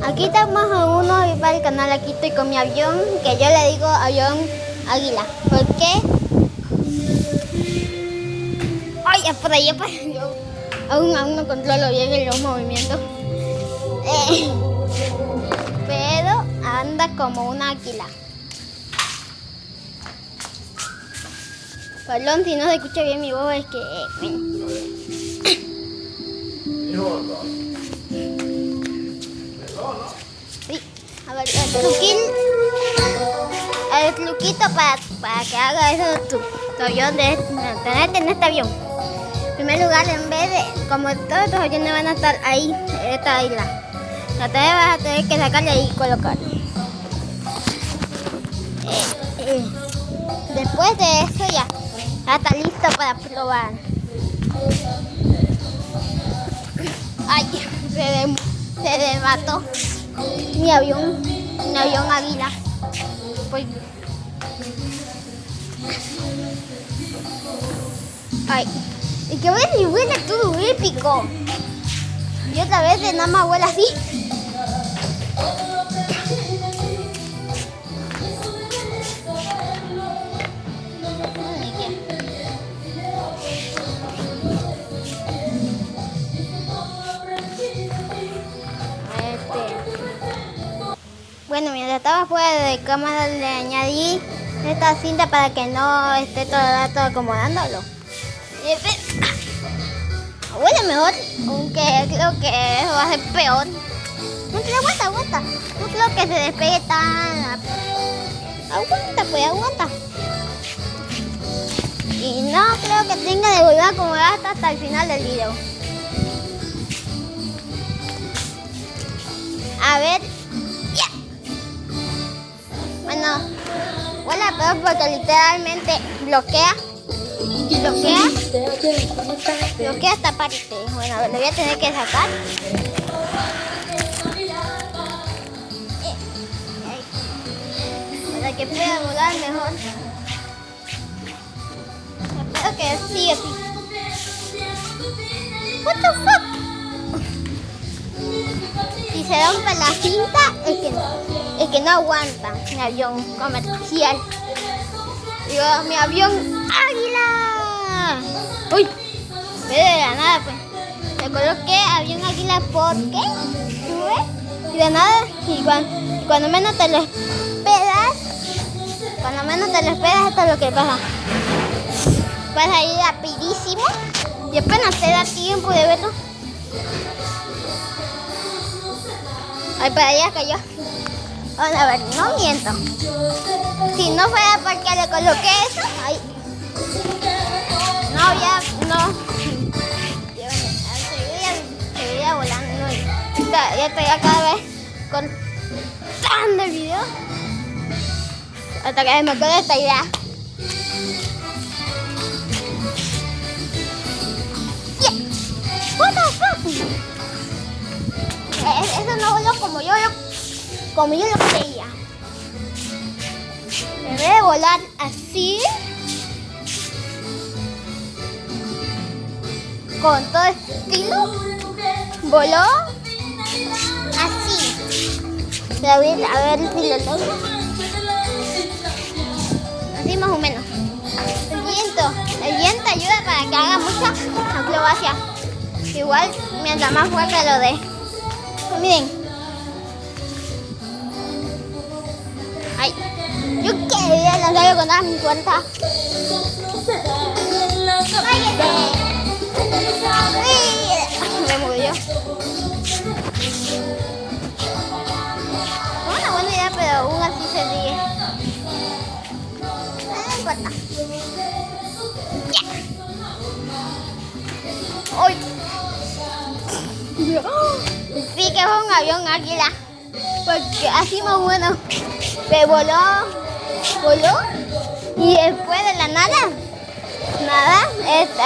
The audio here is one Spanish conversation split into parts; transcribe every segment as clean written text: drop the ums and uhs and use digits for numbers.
Aquí estamos en uno y para el canal. Aquí estoy con mi avión, que yo le digo avión águila. ¿Por qué? Ay, ya por ahí, yo aún no controlo bien los movimientos. Pero anda como un águila. Perdón si no se escucha bien mi voz, es que... Sí, a ver, el truquito para que haga eso tu avión de tenerte en este avión. En primer lugar, en vez de, como todos los aviones van a estar ahí, en esta isla, la te vas a tener que sacarle ahí y colocarlo. Después de eso ya está listo para probar. Ay, se desmató mi avión águila. Pues, ay, y que ven y vuela todo épico. Y otra vez nada más vuela así. Bueno, mientras estaba fuera de cámara le añadí esta cinta para que no esté todo el rato acomodándolo. Huele mejor, aunque creo que eso va a ser peor. No, pero aguanta. No creo que se despegue tan... Aguanta. Y no creo que tenga de volver a acomodar hasta el final del video. A ver. Bueno, huele peor porque literalmente bloquea esta parte. Bueno, lo voy a tener que sacar. Para que pueda volar mejor. Espero que sí, así. What the fuck? Si se rompe la cinta, es que no aguanta mi avión comercial. Digo, mi avión águila. Uy, ve de la nada, pues. Le coloqué avión águila porque sube y de nada. Y cuando menos te lo esperas, esto es lo que pasa. Vas a ir rapidísimo y apenas te da tiempo de verlo. Ay, para allá cayó. Vamos a ver, no miento. Si no fuera porque le coloqué eso, ay. Seguiría volando. Ya estoy cada vez cortando el video. Hasta que me acuerdo de esta idea. Yeah. What the fuck? Eso no voló como yo lo creía. Debe volar así, con todo estilo. Voló así. A ver si lo logro. Así más o menos. El viento ayuda para que haga mucha acrobacia. Igual mientras más fuerte lo dé. Miren. Ay, yo quería lanzarlo con todas mis fuerzas. Me movió. Una buena idea, pero aún así se ríe. No importa. ¡Ay! Sí que fue un avión águila, porque así más bueno, pero voló y después de la nada,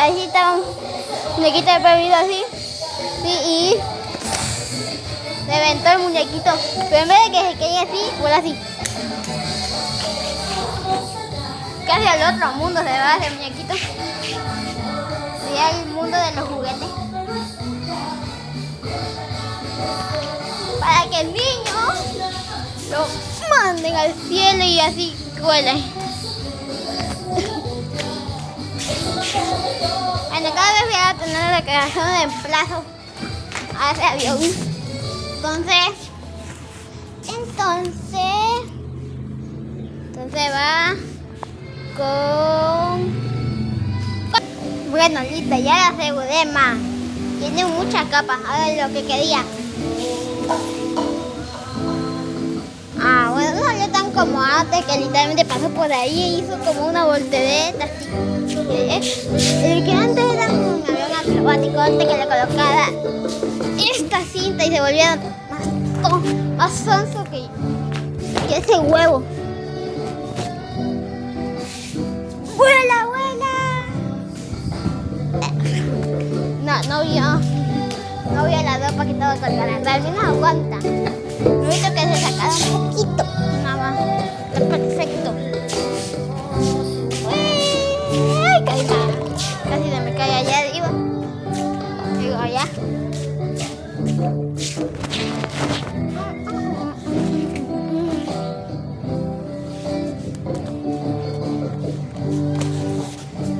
así estaba un muñequito de perdido así, sí, y reventó el muñequito, pero en vez de que se quede así, voló así. Casi al otro mundo se va ese muñequito, sería el mundo de los juguetes. para que el niño lo manden al cielo y así vuele. Bueno, cada vez voy a tener la creación de emplazo a ese avión. Entonces va con... Bueno, listo, ya la aseguré más. Tiene muchas capas, ahora lo que quería. Bueno, no salió tan como antes, que literalmente pasó por ahí y hizo como una voltereta así. El que antes era un avión acrobático, antes que le colocara esta cinta y se volviera más sonso que ese huevo. ¡Vuela, vuela! No vio la ropa que estaba colgando. Al menos aguanta. No visto que se sacara un poquito, nada más. Está perfecto. ¡Ay, caída! Casi se me cae allá arriba. Digo, allá.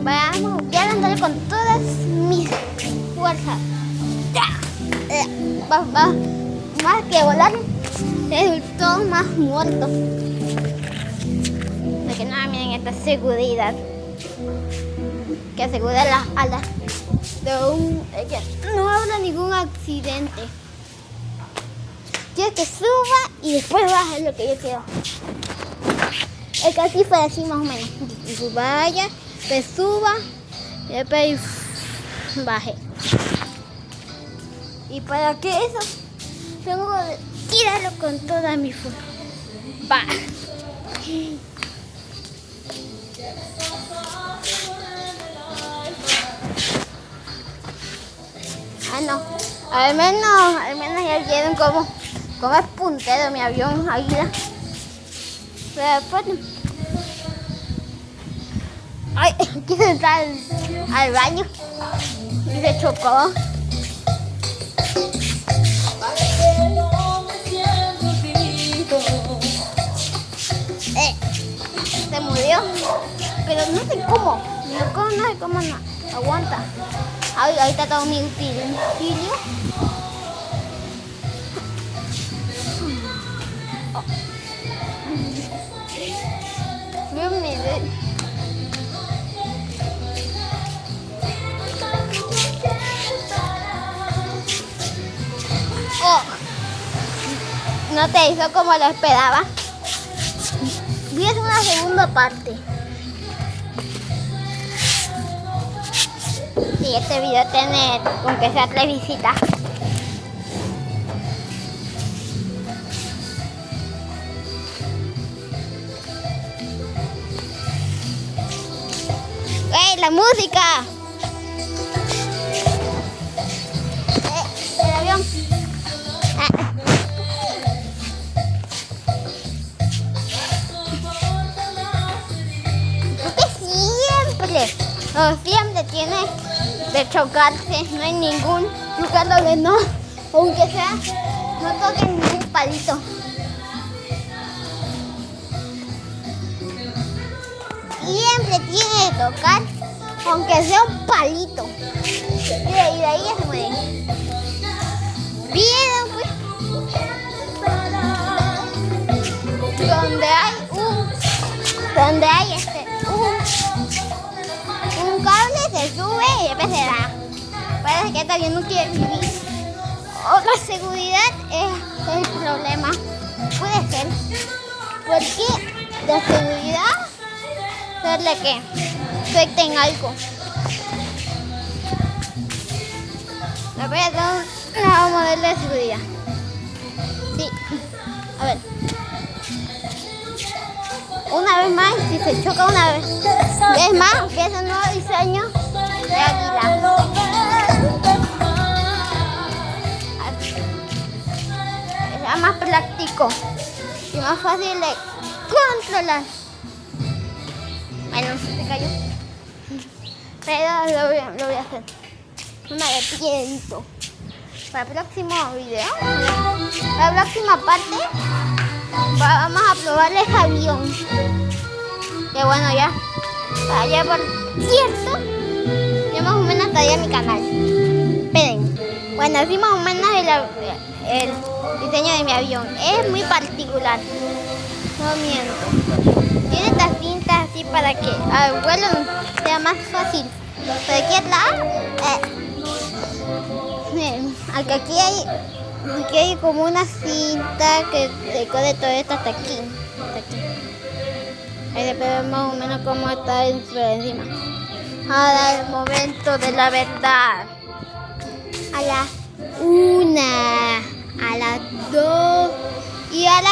Vamos, voy a andar con todas mis fuerzas. Va, más que volar, resultó más muerto. De que nada, miren esta seguridad que asegura las alas de que no habrá ningún accidente. Quiero que suba y después baje lo que yo quiero. Es que así fue así más o menos. Y vaya, que suba y después baje. Y para que eso tengo que tirarlo con toda mi fuerza. Va. No. Al menos ya vieron cómo es puntero mi avión águila. Pero después... Ay, quise entrar al baño y se chocó. Se murió, pero no sé cómo. No sé cómo no aguanta. Ay, ahí está todo mi utensilio. Dios mío. No te hizo como lo esperaba. Vi una segunda parte. Y este video tiene, aunque sea 3 visitas. ¡Ey, la música! El avión. Siempre tiene de chocarse, no hay ningún lugar donde no, aunque sea, no toquen ningún palito. Siempre tiene que tocar, aunque sea un palito. Y de ahí ya se muere. ¿Vieron pues? Donde hay un cable se sube y después se da. Parece que todavía no quiere vivir. La seguridad es el problema. Puede ser. Porque la seguridad serle que afecten algo. Le voy a dar una modelo de seguridad. Sí. A ver. Una vez más, si se choca una vez. Es más, empieza un nuevo diseño de águila. Es más práctico y más fácil de controlar. Bueno, se cayó. Pero lo voy a hacer. Una de piedrito. para el próximo video, para la próxima parte, vamos a probar el avión. Que bueno, ya por cierto, ya más o menos estaría en mi canal. Esperen. Bueno, así más o menos el diseño de mi avión. Es muy particular. No miento. Tiene estas cintas así para que al vuelo sea más fácil. Pero aquí atrás, aquí hay como una cinta que recorre todo esto hasta aquí. Ahí después vemos más o menos cómo está por encima. Ahora el momento de la verdad. A la 1, a las 2 y a la